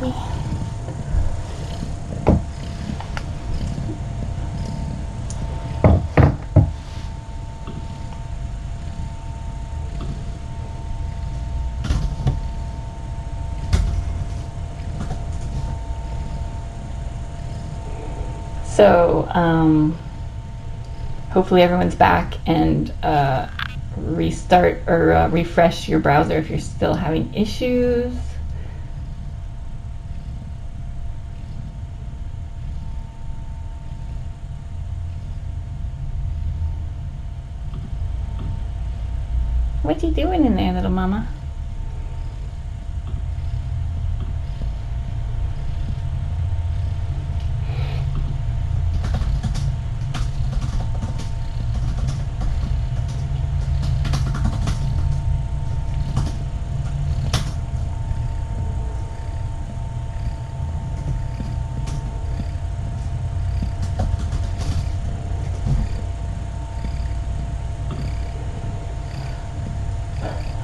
we? So, hopefully everyone's back, and restart or refresh your browser if you're still having issues. What you doing in there, little mama?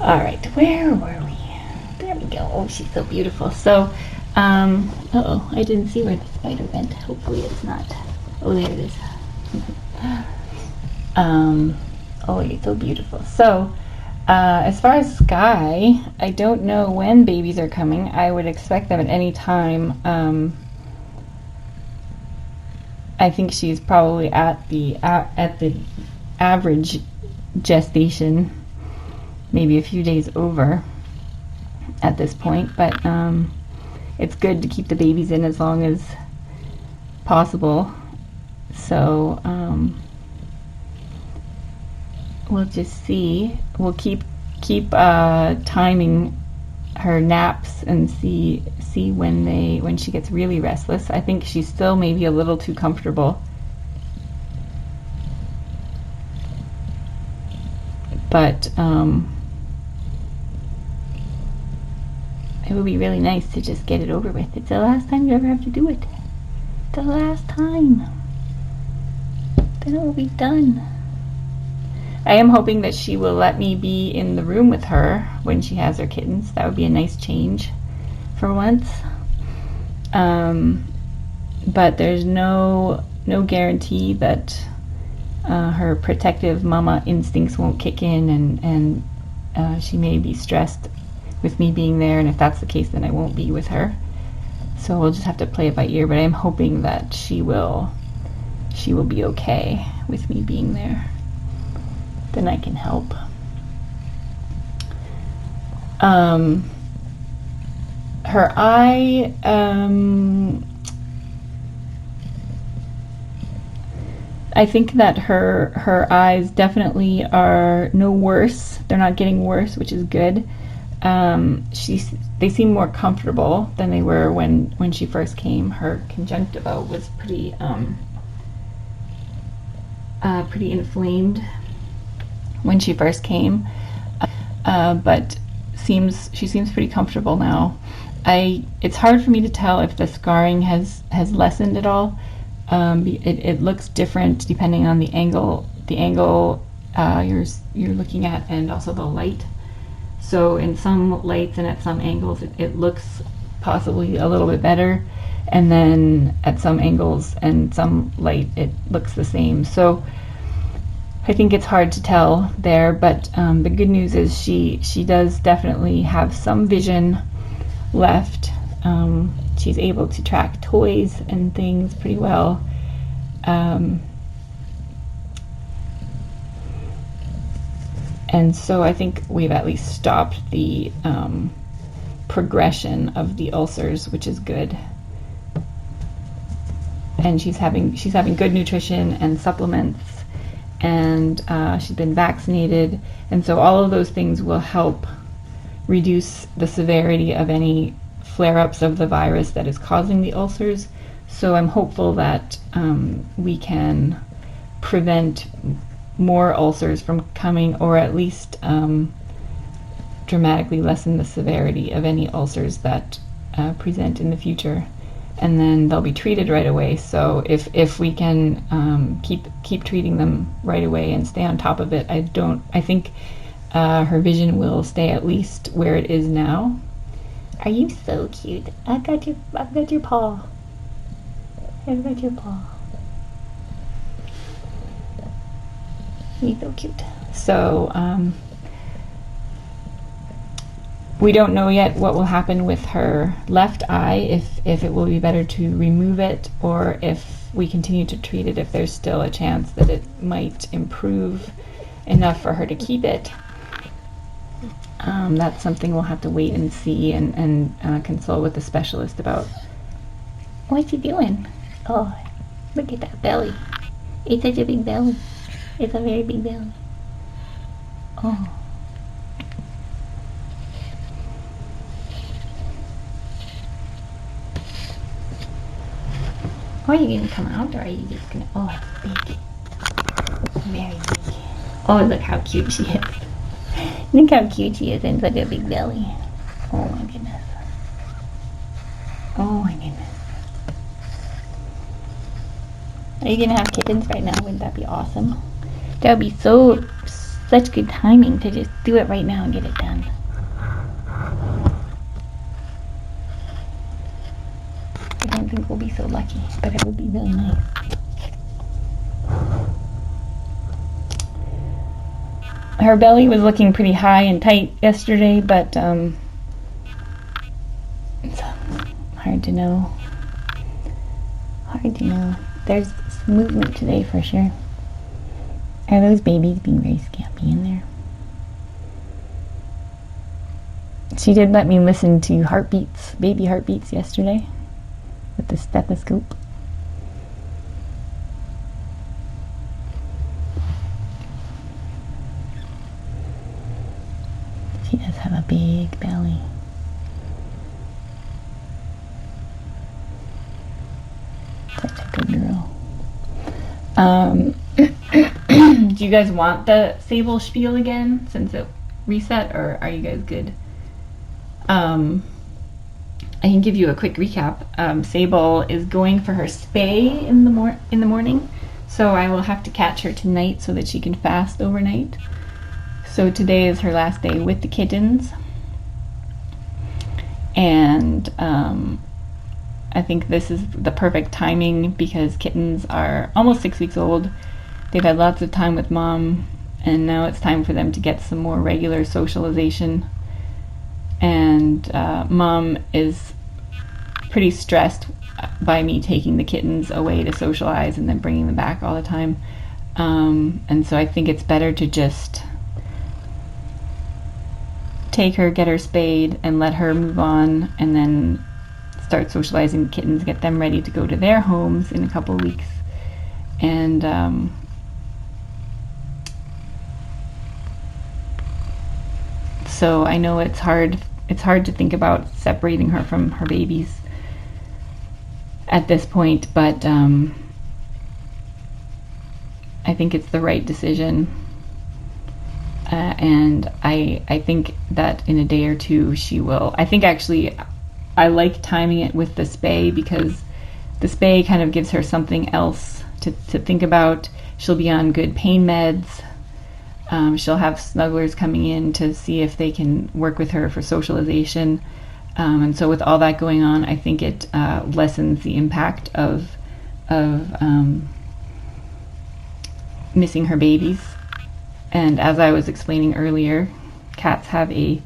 All right, where were we? There we go. Oh, she's so beautiful. So, uh-oh, I didn't see where the spider went. Hopefully it's not. Oh, there it is. Oh, you're so beautiful. So, as far as Skye, I don't know when babies are coming. I would expect them at any time. I think she's probably at the average gestation, maybe a few days over at this point, but it's good to keep the babies in as long as possible. So we'll just see. We'll keep timing her naps and see when she gets really restless. I think she's still maybe a little too comfortable, but it would be really nice to just get it over with. It's the last time you ever have to do it. The last time. Then it will be done. I am hoping that she will let me be in the room with her when she has her kittens. That would be a nice change for once. But there's no guarantee that her protective mama instincts won't kick in, and she may be stressed with me being there, and if that's the case, then I won't be with her. So we'll just have to play it by ear, but I'm hoping that she will be okay with me being there. Then I can help. Her eye, I think that her eyes definitely are no worse. They're not getting worse, which is good. They seem more comfortable than they were when she first came. Her conjunctiva was pretty inflamed when she first came, but she seems pretty comfortable now. It's hard for me to tell if the scarring has lessened at all. It looks different depending on the angle you're looking at, and also the light. So in some lights and at some angles, it looks possibly a little bit better, and then at some angles and some light, it looks the same. So I think it's hard to tell there, but the good news is she does definitely have some vision left. She's able to track toys and things pretty well. And so I think we've at least stopped the progression of the ulcers, which is good. And she's having good nutrition and supplements, and she's been vaccinated, and so all of those things will help reduce the severity of any flare-ups of the virus that is causing the ulcers. So I'm hopeful that we can prevent more ulcers from coming, or at least dramatically lessen the severity of any ulcers that present in the future, and then they'll be treated right away. So if we can keep treating them right away and stay on top of it, I think her vision will stay at least where it is now. Are you so cute? I've got your paw. I've got your paw. You're so cute. So, we don't know yet what will happen with her left eye, if it will be better to remove it or if we continue to treat it, if there's still a chance that it might improve enough for her to keep it. That's something we'll have to wait and see and consult with the specialist about. What's she doing? Oh, look at that belly. It's such a big belly. It's a very big belly. Oh. Are you gonna come out or are you just gonna, oh, it's big. Very big. Oh, look how cute she is. Look how cute she is in such a big belly. Oh my goodness. Oh my goodness. Are you gonna have kittens right now? Wouldn't that be awesome? That would be such good timing to just do it right now and get it done. I don't think we'll be so lucky, but it would be really nice. Her belly was looking pretty high and tight yesterday, but it's hard to know. Hard to know. There's some movement today for sure. Are those babies being very scampy in there? She did let me listen to heartbeats, baby heartbeats yesterday with the stethoscope. She does have a big belly. Such a good girl. Do you guys want the Sable spiel again since it reset, or are you guys good? I can give you a quick recap. Sable is going for her spay in the morning, so I will have to catch her tonight so that she can fast overnight. So today is her last day with the kittens, and I think this is the perfect timing because kittens are almost 6 weeks old. They've had lots of time with mom, and now it's time for them to get some more regular socialization. And mom is pretty stressed by me taking the kittens away to socialize and then bringing them back all the time. And so I think it's better to just take her, get her spayed, and let her move on, and then start socializing the kittens, get them ready to go to their homes in a couple weeks. And so I know it's hard to think about separating her from her babies at this point, but I think it's the right decision. And I think that in a day or two she will. I think actually I like timing it with the spay because the spay kind of gives her something else to think about. She'll be on good pain meds. She'll have snugglers coming in to see if they can work with her for socialization. And so with all that going on, I think it lessens the impact of missing her babies. And as I was explaining earlier, cats have a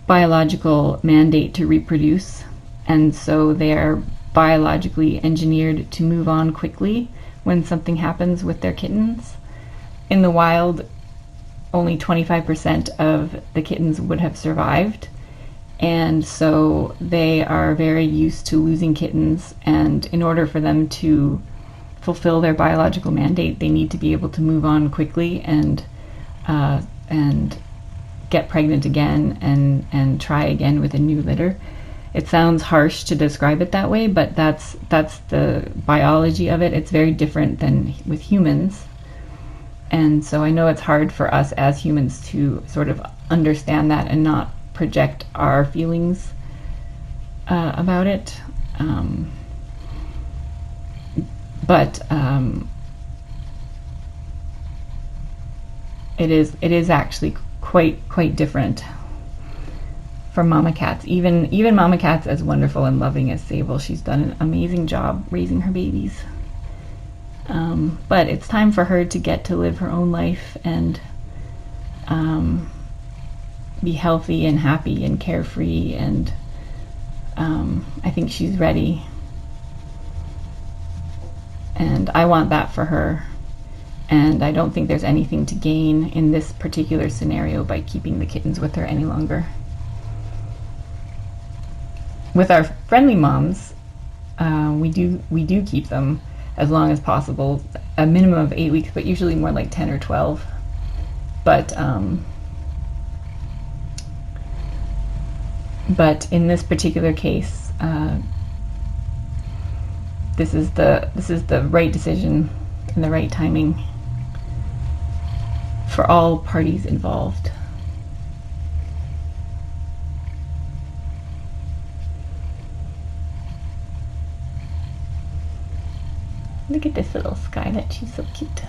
biological mandate to reproduce, and so they are biologically engineered to move on quickly when something happens with their kittens. In the wild, only 25% of the kittens would have survived, and so they are very used to losing kittens, and in order for them to fulfill their biological mandate, they need to be able to move on quickly and get pregnant again and try again with a new litter. It sounds harsh to describe it that way, but that's the biology of it. It's very different than with humans. And so I know it's hard for us as humans to sort of understand that and not project our feelings about it. But it is actually quite different. for mama cats. Even mama cats as wonderful and loving as Sable, she's done an amazing job raising her babies. But it's time for her to get to live her own life and be healthy and happy and carefree, and I think she's ready. And I want that for her. And I don't think there's anything to gain in this particular scenario by keeping the kittens with her any longer. With our friendly moms, we do keep them as long as possible, a minimum of 8 weeks, but usually more like 10 or 12. But in this particular case, this is the right decision and the right timing for all parties involved. Look at this little Skye, she's so cute.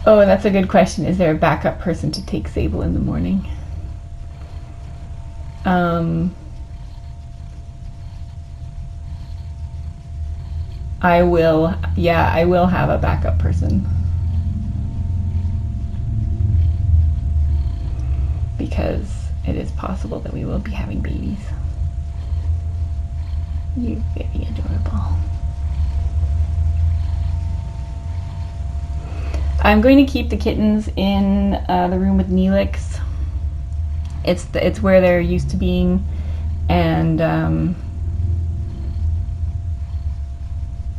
Oh, and that's a good question. Is there a backup person to take Sable in the morning? I will have a backup person. Because it is possible that we will be having babies. You're very adorable. I'm going to keep the kittens in the room with Neelix. It's where they're used to being, and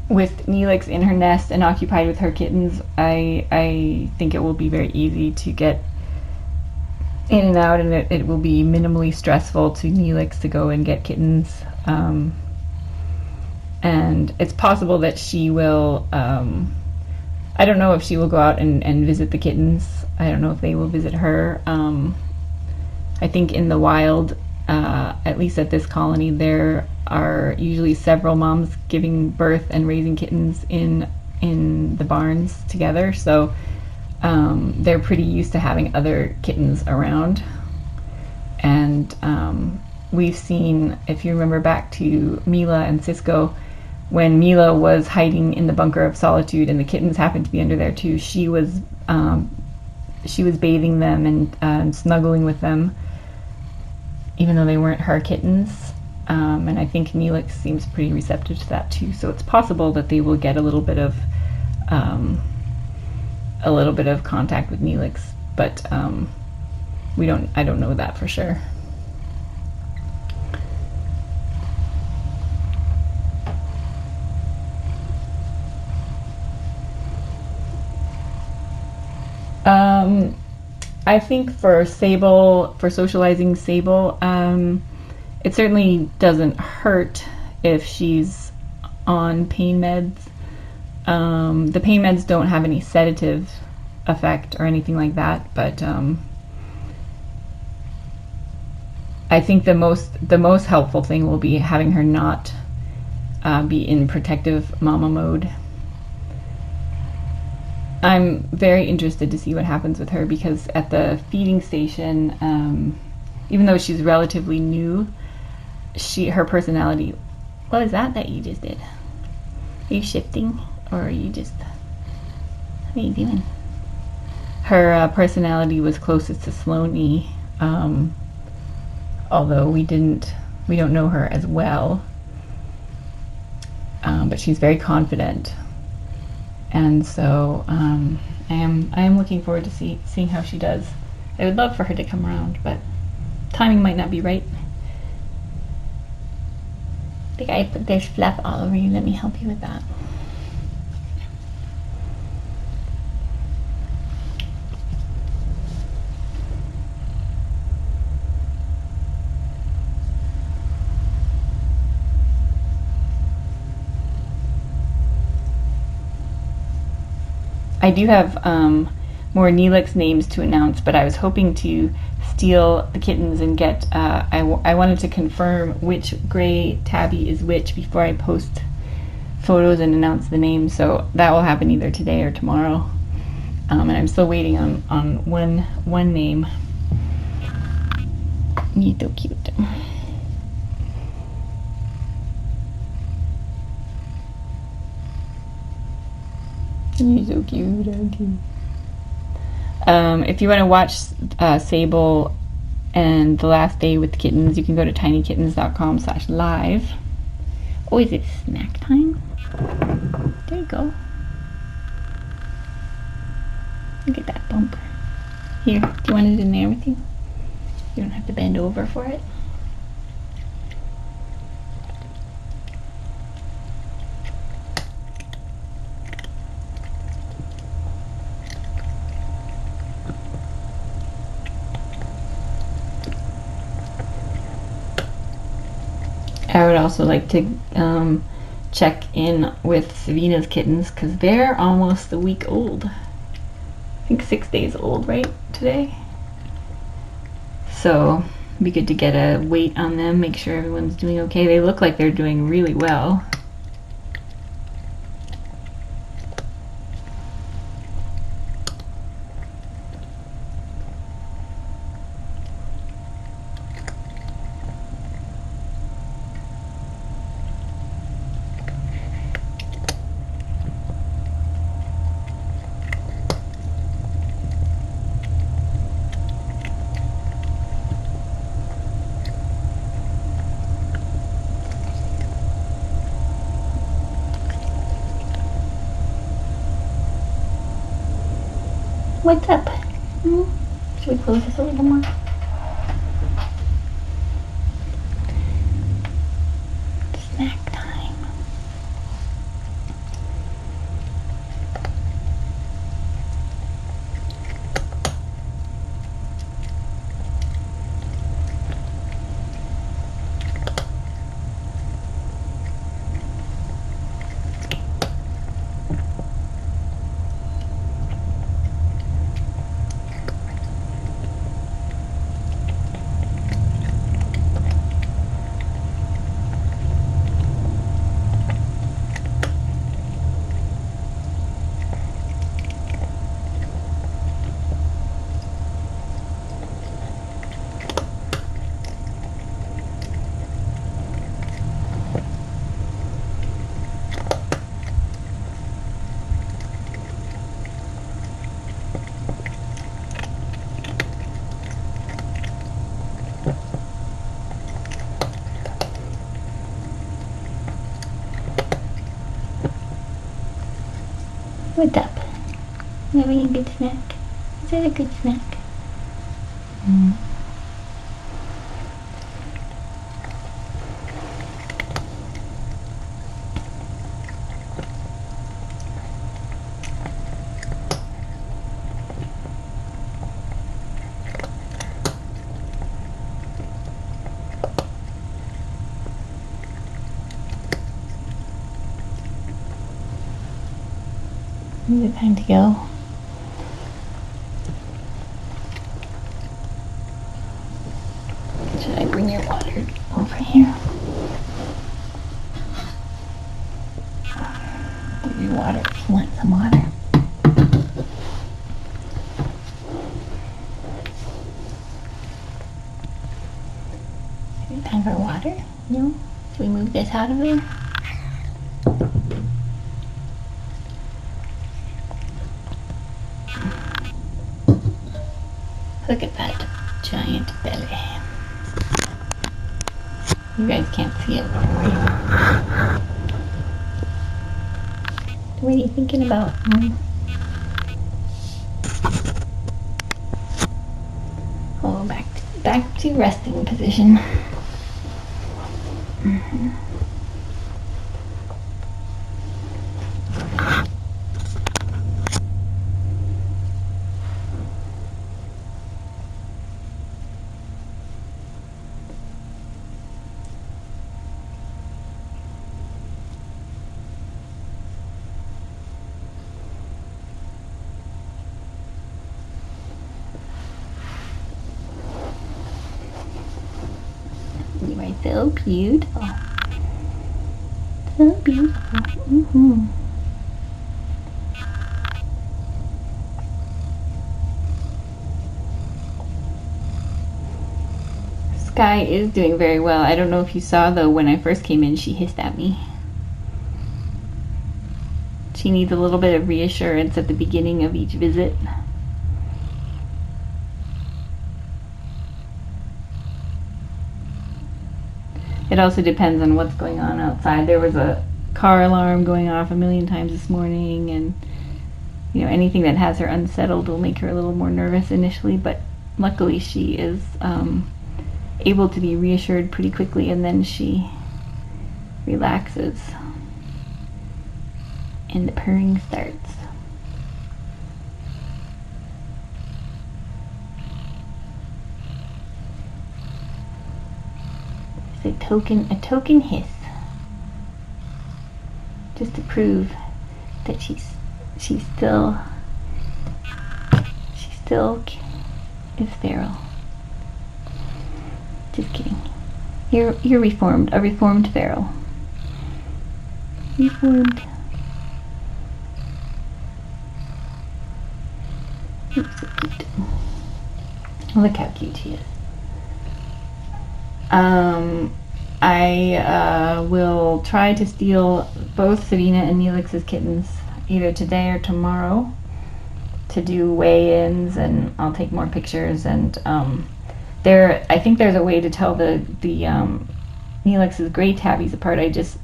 with Neelix in her nest and occupied with her kittens, I think it will be very easy to get in and out, and it will be minimally stressful to Neelix to go and get kittens. And it's possible that she will, I don't know if she will go out and visit the kittens. I don't know if they will visit her. I think in the wild, at least at this colony, there are usually several moms giving birth and raising kittens in the barns together. So they're pretty used to having other kittens around. And we've seen, if you remember back to Mila and Cisco, when Mila was hiding in the bunker of solitude and the kittens happened to be under there too, she was bathing them and snuggling with them, even though they weren't her kittens. And I think Neelix seems pretty receptive to that too. So it's possible that they will get a little bit of contact with Neelix, but I don't know that for sure. I think for Sable, for socializing Sable, it certainly doesn't hurt if she's on pain meds. The pain meds don't have any sedative effect or anything like that, but I think the most helpful thing will be having her not be in protective mama mode. I'm very interested to see what happens with her, because at the feeding station, even though she's relatively new, her personality. What was that you just did? Are you shifting, or are you just? What are you doing? Her personality was closest to Sloane, although we don't know her as well. But she's very confident. And so I am looking forward to seeing how she does. I would love for her to come around, but timing might not be right. I think there's fluff all over you. Let me help you with that. I do have more Neelix names to announce, but I was hoping to steal the kittens and get, I wanted to confirm which gray tabby is which before I post photos and announce the names, so that will happen either today or tomorrow. And I'm still waiting on one name. He's so cute. He's so cute. If you want to watch Sable and the last day with the kittens, you can go to tinykittens.com/live. Oh, is it snack time? There you go. Look at that bumper. Here, do you want it in there with you? You don't have to bend over for it. I would also like to check in with Savina's kittens because they're almost a week old. I think 6 days old right today. So it'd be good to get a weight on them, make sure everyone's doing okay. They look like they're doing really well. What's up? Should we close this a little more? Snack time. What's up? You having a good snack? Is that a good snack? Is it time to go? Should I bring your water over here? Give you water if you want some water. Is it time for water? No? Should we move this out of there? Look at that giant belly. You guys can't see it. What are you thinking about? Oh, back to resting position. You are so beautiful. So beautiful. Mm-hmm. Skye is doing very well. I don't know if you saw though, when I first came in, she hissed at me. She needs a little bit of reassurance at the beginning of each visit. It also depends on what's going on outside. There was a car alarm going off a million times this morning, and you know, anything that has her unsettled will make her a little more nervous initially, but luckily she is able to be reassured pretty quickly, and then she relaxes and the purring starts. It's a token hiss, just to prove that she's still is feral. Just kidding. You're reformed, a reformed feral. Reformed. Oops, so cute. Look how cute she is. I will try to steal both Savina and Neelix's kittens either today or tomorrow to do weigh-ins, and I'll take more pictures. And I think there's a way to tell the Neelix's gray tabbies apart. I just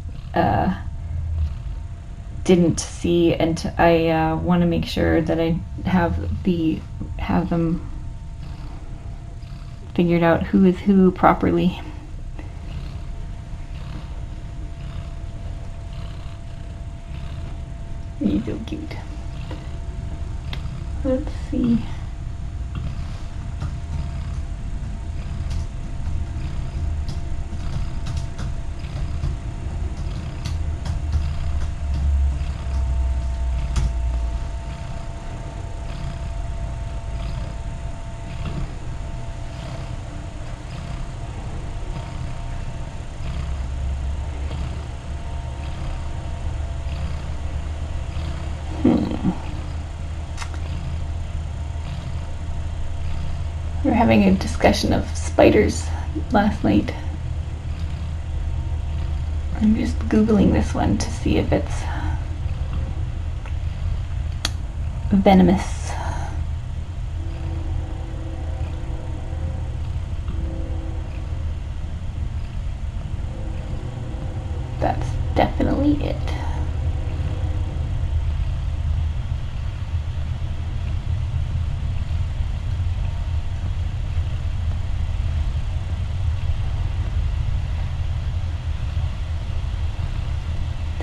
didn't see, and I want to make sure that I have them figured out who is who properly. He's so cute. Let's see. We were having a discussion of spiders last night. I'm just Googling this one to see if it's venomous. That's definitely it.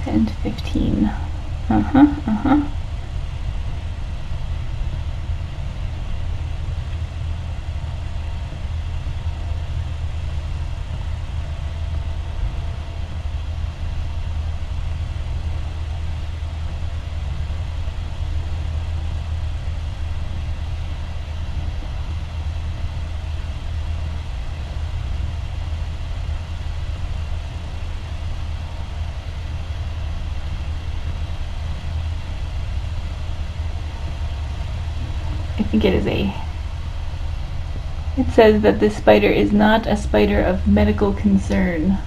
And 15. Uh-huh. I think it says that this spider is not a spider of medical concern.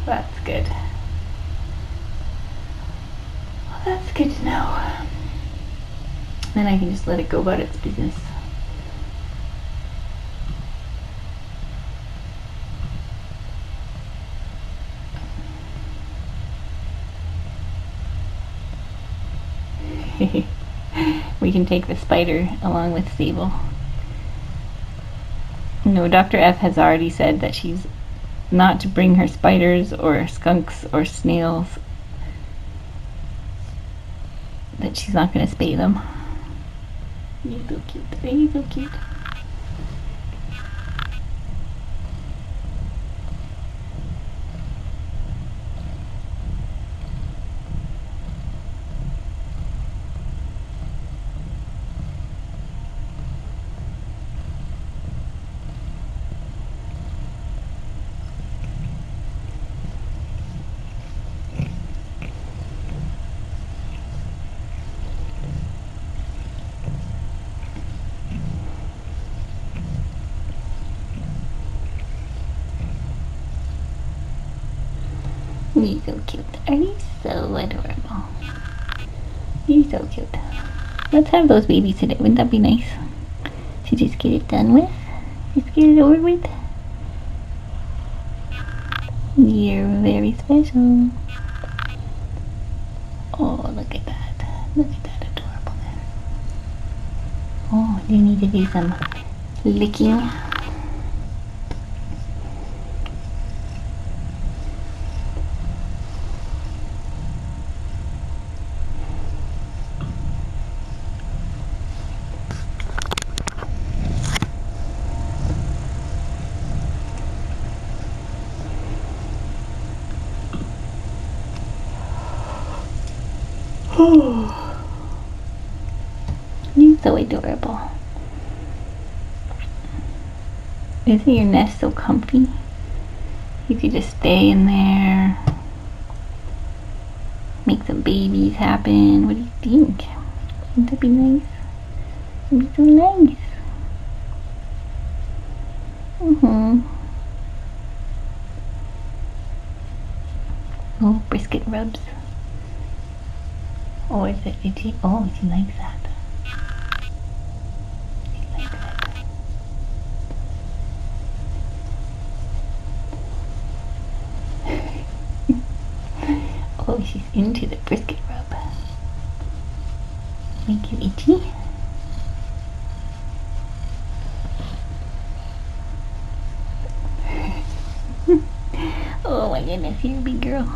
That's good. Well, that's good to know. Then I can just let it go about its business. We can take the spider along with Sable. No, Dr. F has already said that she's not to bring her spiders or skunks or snails, that she's not going to spay them. He's so cute. He's so cute. You're so cute. Are you so adorable? You're so cute. Let's have those babies today. Wouldn't that be nice? To just get it done with? Just get it over with? You're very special. Oh, look at that. Look at that adorableness. Oh, you need to do some licking. You're so adorable. Isn't your nest so comfy? You could just stay in there. Make some babies happen. What do you think? Wouldn't that be nice? It'd be so nice. Oh, brisket rubs. Oh, is it itchy? Oh, she likes that. She likes it. Oh, she's into the brisket rub. Make you itchy? Oh my goodness, you're a big girl.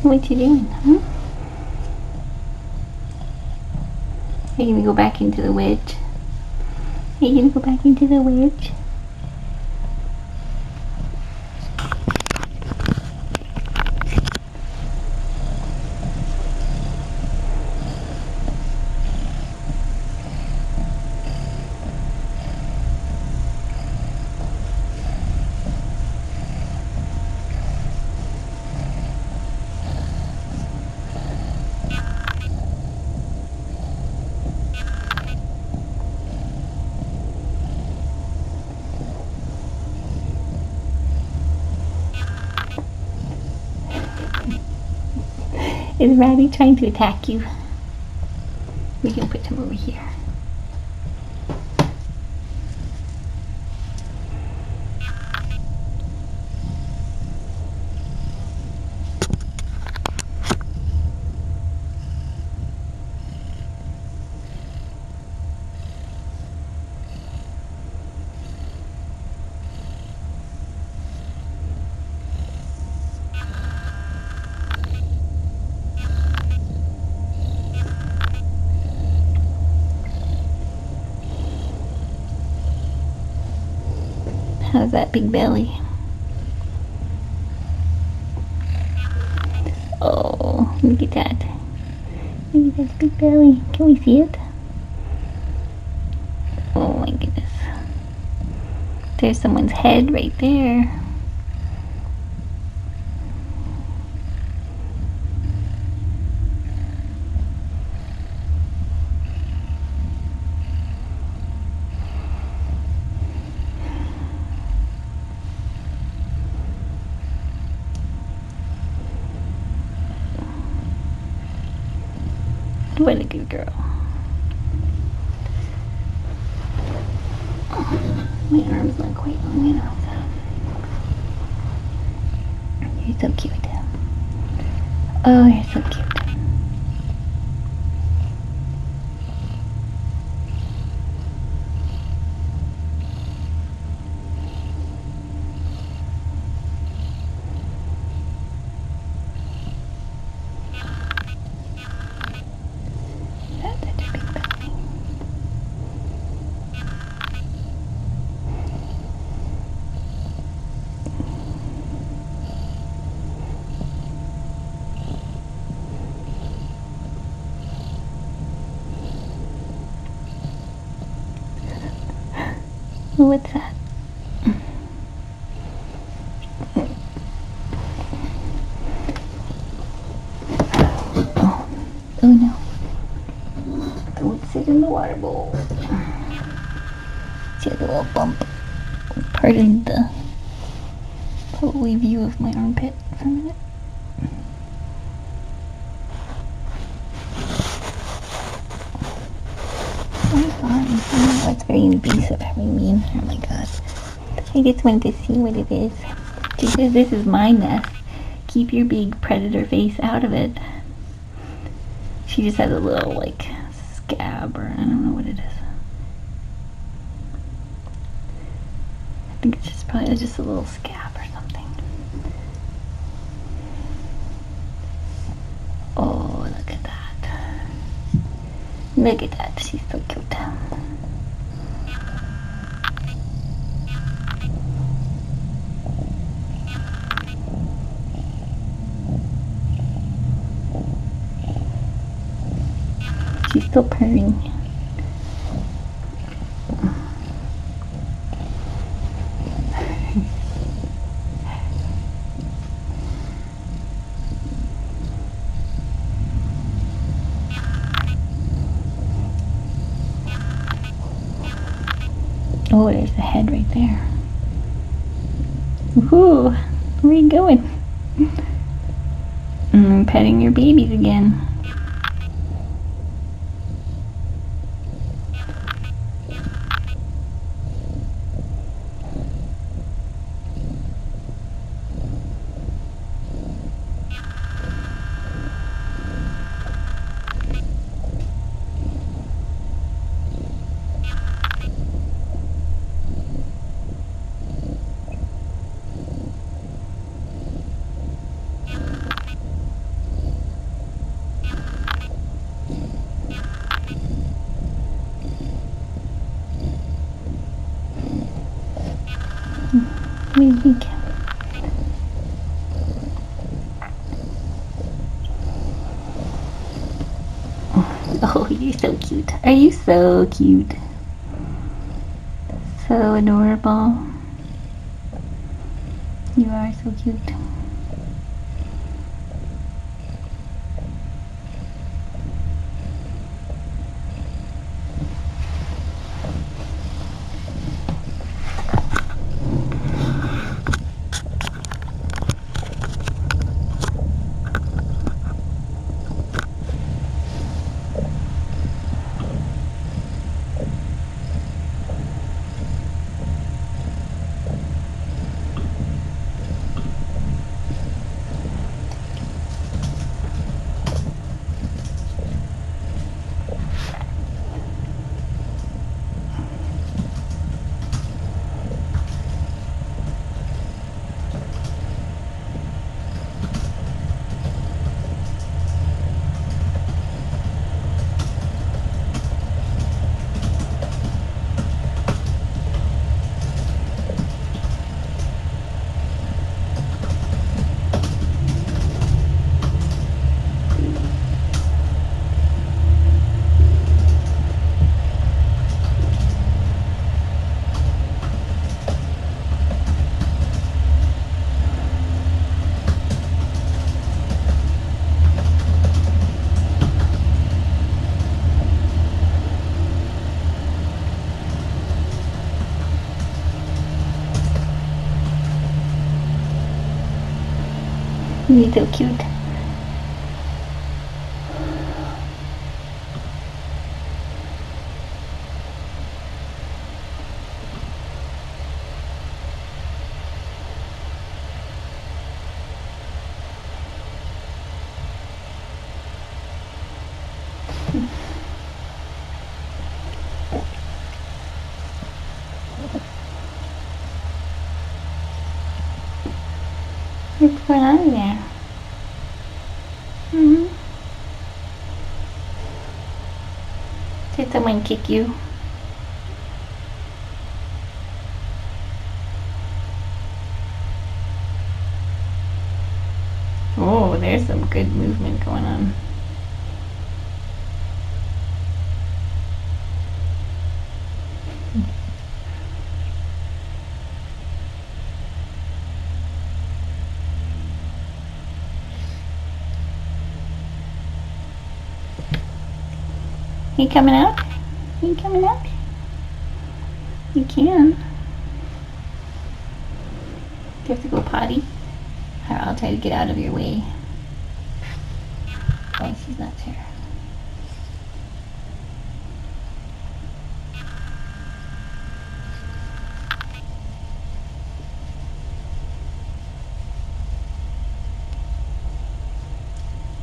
What you doing, huh? Are you gonna go back into the wedge? Are you gonna go back into the wedge? Is Ratty trying to attack you? We can put him over here. How's that big belly? Oh, look at that. Look at that big belly. Can we see it? Oh my goodness. There's someone's head right there. What a good girl. My arm's not quite long enough. You're so cute. Oh, you're so cute. What's that? Oh no. Don't sit in the water bowl. See a little bump. Pardon the probably view of my armpit for a minute. Oh my god, oh, it's very invasive. I mean, oh my god. I just wanted to see what it is. She says this is my nest. Keep your big predator face out of it. She just has a little, like, scab, or I don't know what it is. I think it's just probably just a little scab or something. Oh, look at that. Look at that. She's so cute. She's still purring. Oh, there's the head right there. Woohoo! Where are you going? Petting your babies again. What do you think? Oh, you're so cute. Are you so cute? So adorable. You are so cute. You're so cute. What's going on there? Did someone kick you? Oh, there's some good movement going on. You coming out? You coming out? You can. Do you have to go potty? Or I'll try to get out of your way. Oh, she's not here.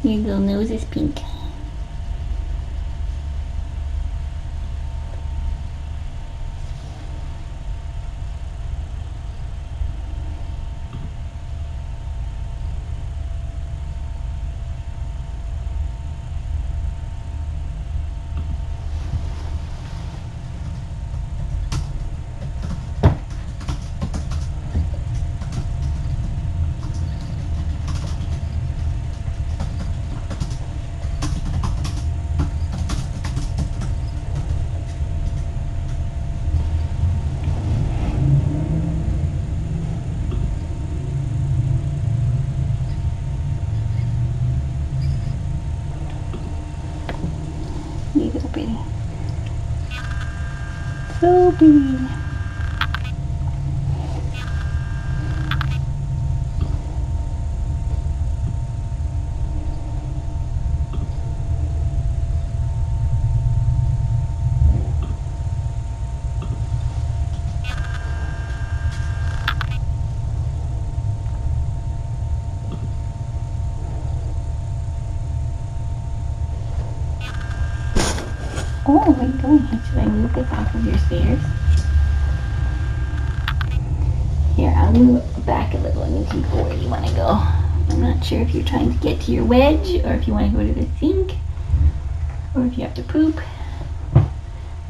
Your little nose is pink. You little pretty. So pretty. Oh, where are you going? Should I move this off of your stairs? Here, I'll move it back a little and you can go where you want to go. I'm not sure if you're trying to get to your wedge or if you want to go to the sink or if you have to poop.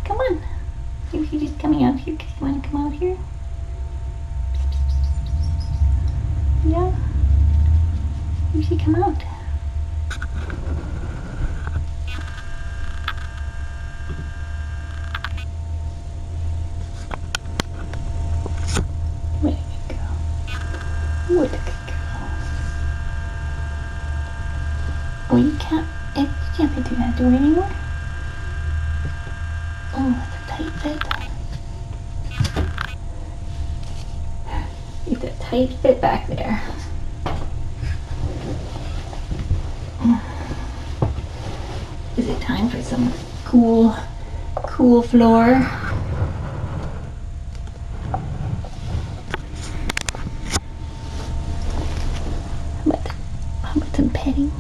Come on. Maybe you're just coming out here because you want to come out here. Yeah. You should come out. Where did it go? Where did it go? Oh, you can't fit through that door anymore. Oh, it's a tight fit. It's a tight fit back there. Is it time for some cool floor? How about some petting?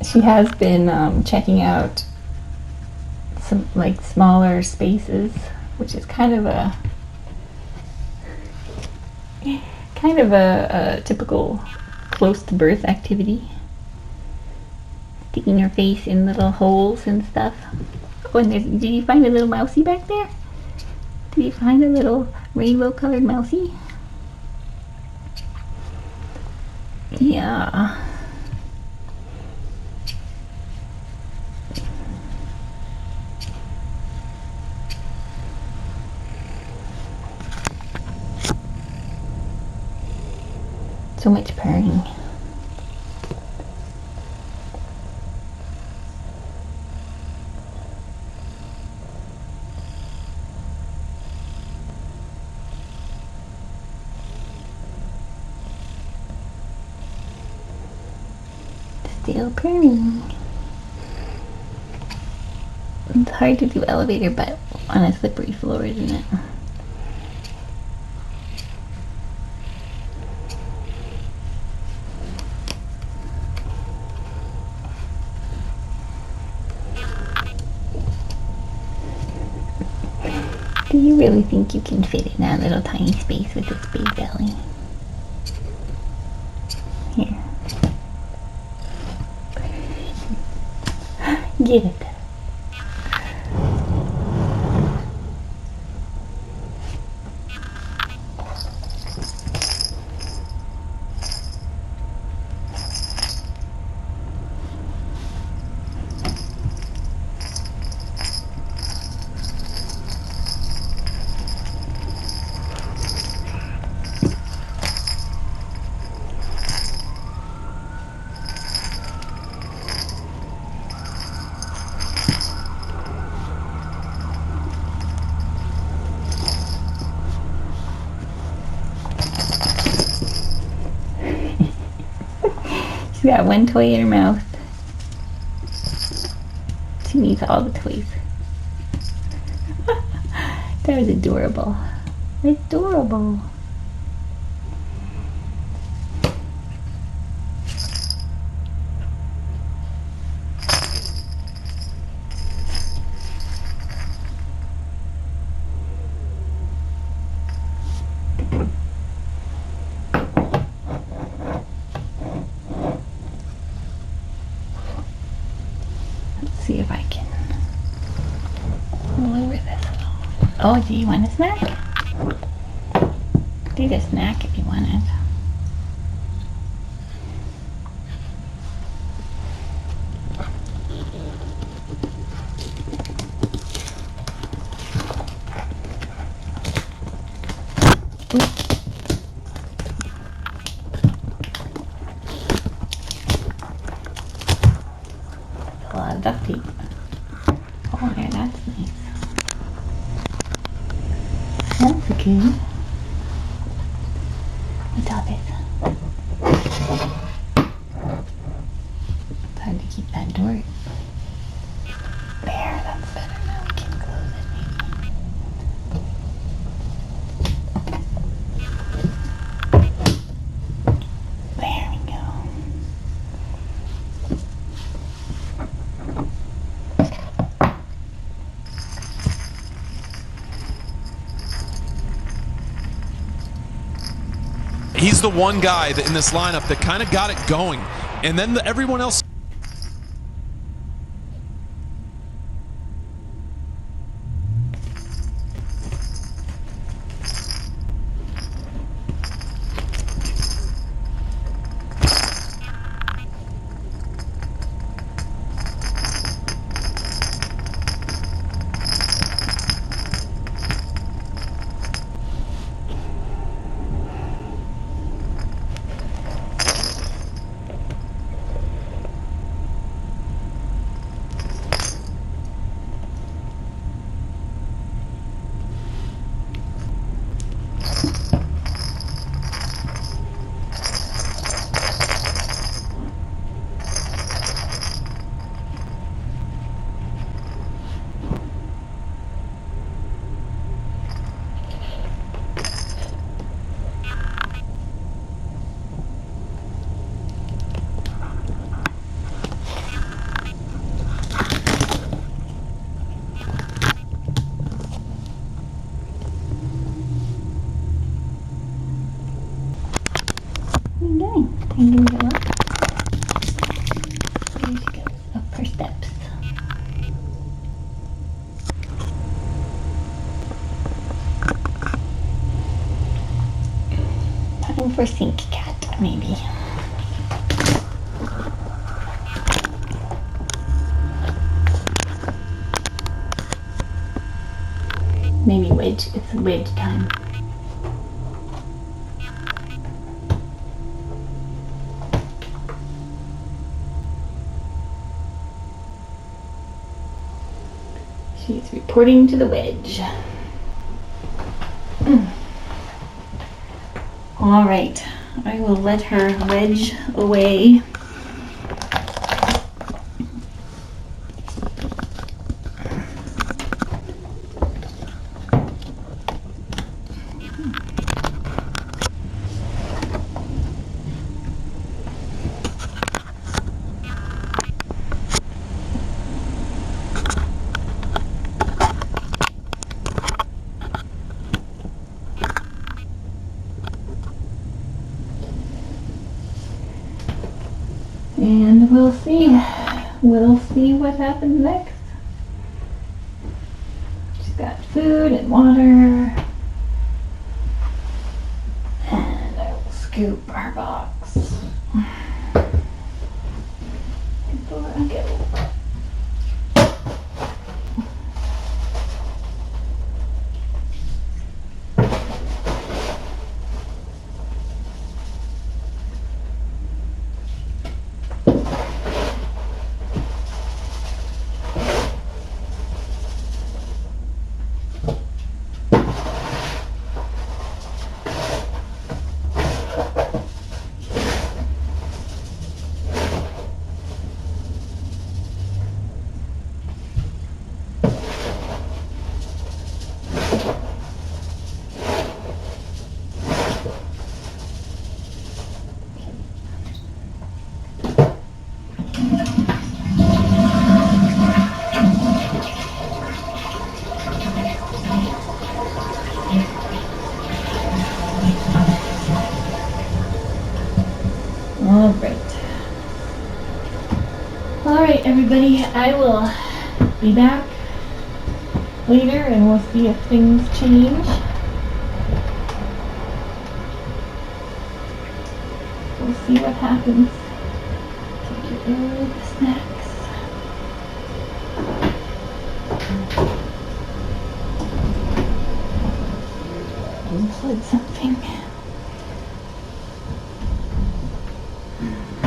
She has been checking out some like smaller spaces, which is kind of a typical close to birth activity. Sticking her face in little holes and stuff. Oh, and did you find a little mousey back there? Did you find a little rainbow colored mousey? Yeah. So much purring. Still purring. It's hard to do elevator but on a slippery floor, isn't it? Do you really think you can fit in that little tiny space with this big belly? Here. Get it. She's got one toy in her mouth. She needs all the toys. That was adorable. Adorable. Let's see if I can lower this. Oh, do you want a snack? Do a snack if you want it. A lot of duct tape. Oh, yeah, that's nice. That's okay. The top is. Time to keep that door. There, that's better. Now we can close it maybe. There we go. He's the one guy that in this lineup that kind of got it going, and then everyone else. What are you doing? Are you gonna go up? There she goes, up her steps. Time for sink cat, maybe. Maybe wedge. It's wedge time. She's reporting to the wedge. All right, I will let her wedge away. And we'll see what happens next. She's got food and water. And I will scoop our box before I go. All right. All right, everybody. I will be back later, and we'll see if things change. We'll see what happens. Take your early snacks. Unplug something.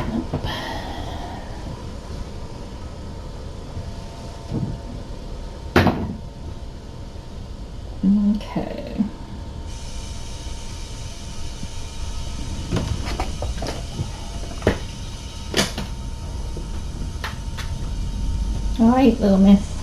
Nope. Okay. All right, little miss.